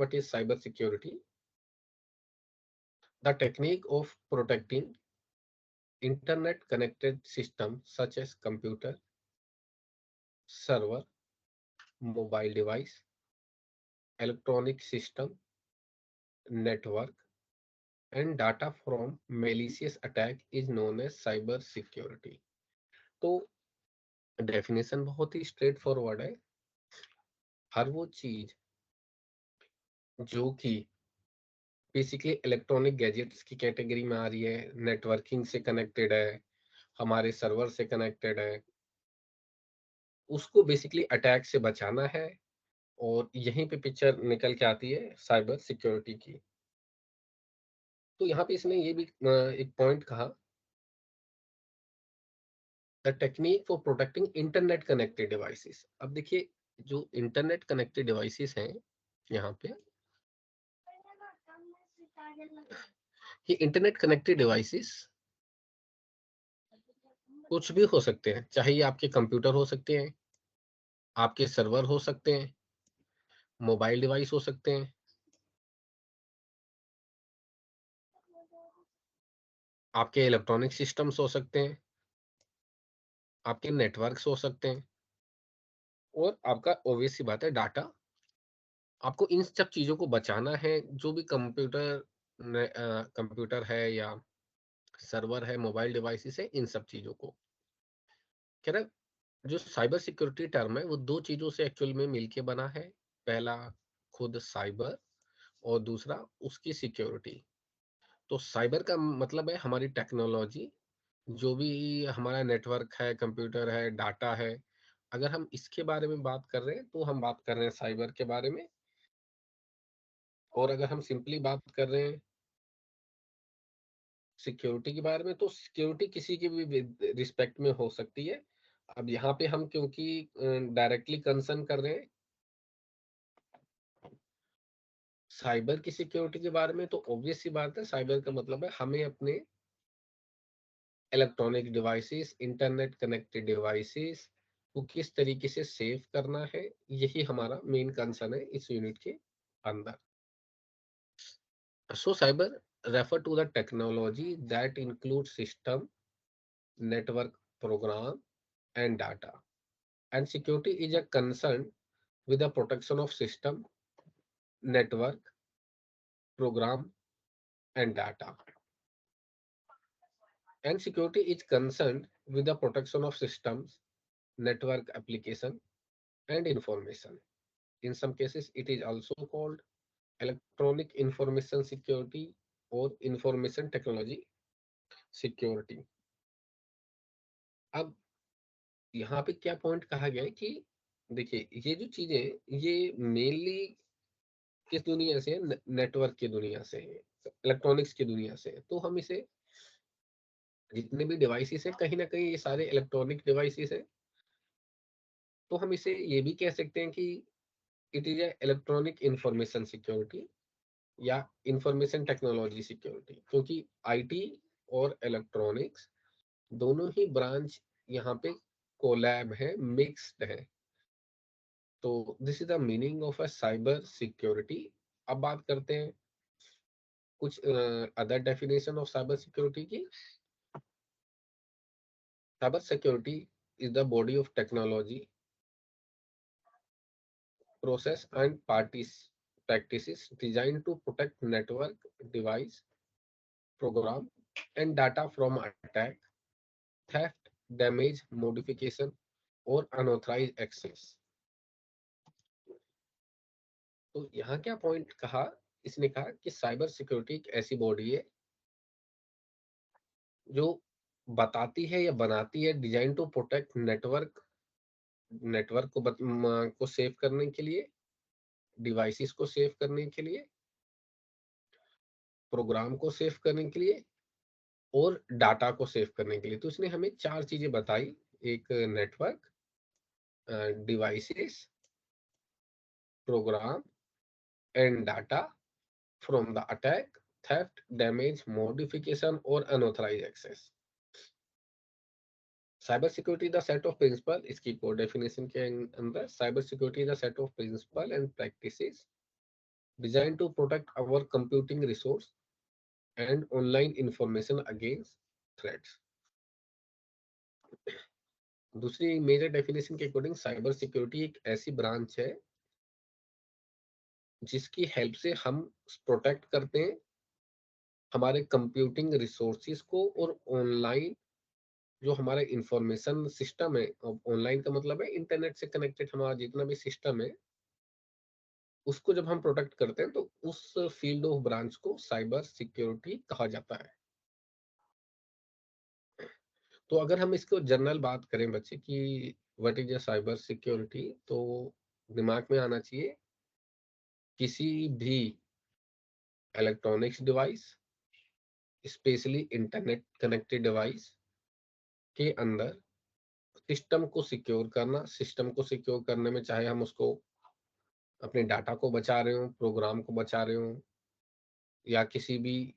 What is cyber security? The technique of protecting internet connected systems such as computer, server, mobile device, electronic system, network, and data from malicious attack is known as cyber security. तो definition बहुत ही straight forward है। हर वो चीज जो कि basically electronic gadgets की category में आ रही है, नेटवर्किंग से कनेक्टेड है, हमारे सर्वर से कनेक्टेड है, उसको बेसिकली अटैक से बचाना है। और यहीं पे पिक्चर निकल के आती है साइबर सिक्योरिटी की। तो यहाँ पे इसने ये भी एक पॉइंट कहा, the technique for protecting internet connected devices. अब देखिए, जो इंटरनेट कनेक्टेड डिवाइसेस हैं यहाँ पे, ये इंटरनेट कनेक्टेड डिवाइसेस कुछ भी हो सकते हैं। चाहे ये आपके कंप्यूटर हो सकते हैं, आपके सर्वर हो सकते हैं, मोबाइल डिवाइस हो सकते हैं, आपके इलेक्ट्रॉनिक सिस्टम्स हो सकते हैं, आपके नेटवर्क्स हो सकते हैं, और आपका ऑब्वियस सी बात है डाटा। आपको इन सब चीज़ों को बचाना है। जो भी कंप्यूटर है या सर्वर है, मोबाइल डिवाइसेस है, इन सब चीज़ों को कह रहा है। जो साइबर सिक्योरिटी टर्म है वो दो चीज़ों से एक्चुअल में मिलके बना है। पहला खुद साइबर, और दूसरा उसकी सिक्योरिटी। तो साइबर का मतलब है हमारी टेक्नोलॉजी, जो भी हमारा नेटवर्क है, कंप्यूटर है, डाटा है। अगर हम इसके बारे में बात कर रहे हैं तो हम बात कर रहे हैं साइबर के बारे में। और अगर हम सिंपली बात कर रहे हैं सिक्योरिटी के बारे में, तो सिक्योरिटी किसी की भी रिस्पेक्ट में हो सकती है। अब यहाँ पे हम क्योंकि डायरेक्टली कंसर्न कर रहे हैं साइबर की सिक्योरिटी के बारे में, तो ऑब्वियस सी बात है, साइबर का मतलब है हमें अपने electronic devices, internet connected devices को किस तरीके से सेव करना है। यही हमारा मेन कंसर्न है इस यूनिट के अंदर। So cyber refer to the technology that includes system, network, program, and data. And security is a concern with the protection of system, network, program, and data. And security is concerned with the protection of systems, network application, and information. In some cases, it is also called electronic information security or information technology security. अब यहाँ पे क्या point कहा गया है कि देखिए, ये जो चीजें ये मेनली किस दुनिया से है, नेटवर्क की दुनिया से है, इलेक्ट्रॉनिक्स की दुनिया से है। तो हम इसे, जितने भी डिवाइसेस है, कहीं ना कहीं ये सारे इलेक्ट्रॉनिक डिवाइसेस है। तो हम इसे ये भी कह सकते हैं कि it is a electronic information security या इंफॉर्मेशन टेक्नोलॉजी सिक्योरिटी, क्योंकि आईटी और इलेक्ट्रॉनिक्स दोनों ही ब्रांच यहाँ पे कोलैब है, मिक्स्ड है। तो this is the meaning of a cyber security. अब बात करते हैं कुछ other definition of cyber security की। Cyber security is the body of technology, process and parties practices designed to protect network, device, program, and data from attack, theft, damage, modification, और unauthorized access। तो यहाँ क्या point कहा, इसने कहा कि cyber security एक ऐसी बॉडी है जो बताती है या बनाती है, design to protect network, network को सेव करने के लिए, डिवाइसेस को सेव करने के लिए, प्रोग्राम को सेव करने के लिए, और डाटा को सेव करने के लिए। तो इसने हमें चार चीजें बताई, एक network, devices, program, and data from the attack, theft, damage, modification और unauthorise access. Cyber security the set of principle, इसकी कोर डेफिनेशन के अंदर, cyber security the set of principle and practices design to protect our computing resource and online information against threats. दूसरी major definition के according cyber security एक ऐसी branch है जिसकी help से हम प्रोटेक्ट करते हैं हमारे कंप्यूटिंग रिसोर्सेज को और ऑनलाइन जो हमारा इंफॉर्मेशन सिस्टम है। ऑनलाइन का मतलब है इंटरनेट से कनेक्टेड हमारा जितना भी सिस्टम है, उसको जब हम प्रोटेक्ट करते हैं तो उस फील्ड ऑफ ब्रांच को साइबर सिक्योरिटी कहा जाता है। तो अगर हम इसको जनरल बात करें बच्चे कि what is a cyber security, तो दिमाग में आना चाहिए किसी भी electronics device, specially internet connected device के अंदर सिस्टम को सिक्योर करना। सिस्टम को सिक्योर करने में चाहे हम उसको अपने डाटा को बचा रहे हो, प्रोग्राम को बचा रहे हो, या किसी भी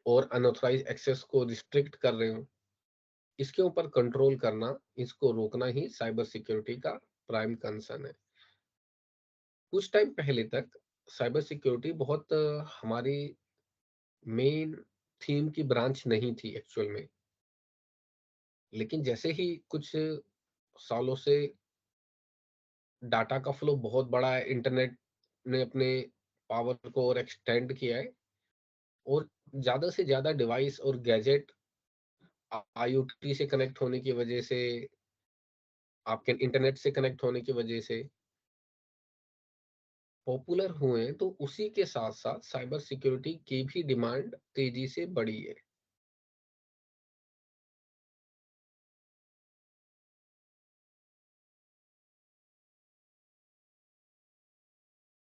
और अनऑथराइज एक्सेस को रिस्ट्रिक्ट कर रहे हो, इसके ऊपर कंट्रोल करना, इसको रोकना ही साइबर सिक्योरिटी का प्राइम कंसर्न है। कुछ टाइम पहले तक साइबर सिक्योरिटी बहुत हमारी मेन थीम की ब्रांच नहीं थी एक्चुअल में। लेकिन जैसे ही कुछ सालों से डाटा का फ्लो बहुत बड़ा है, इंटरनेट ने अपने पावर को और एक्सटेंड किया है, और ज़्यादा से ज़्यादा डिवाइस और गैजेट आईओटी से कनेक्ट होने की वजह से, आपके इंटरनेट से कनेक्ट होने की वजह से पॉपुलर हुए हैं, तो उसी के साथ साथ साइबर सिक्योरिटी की भी डिमांड तेजी से बढ़ी है।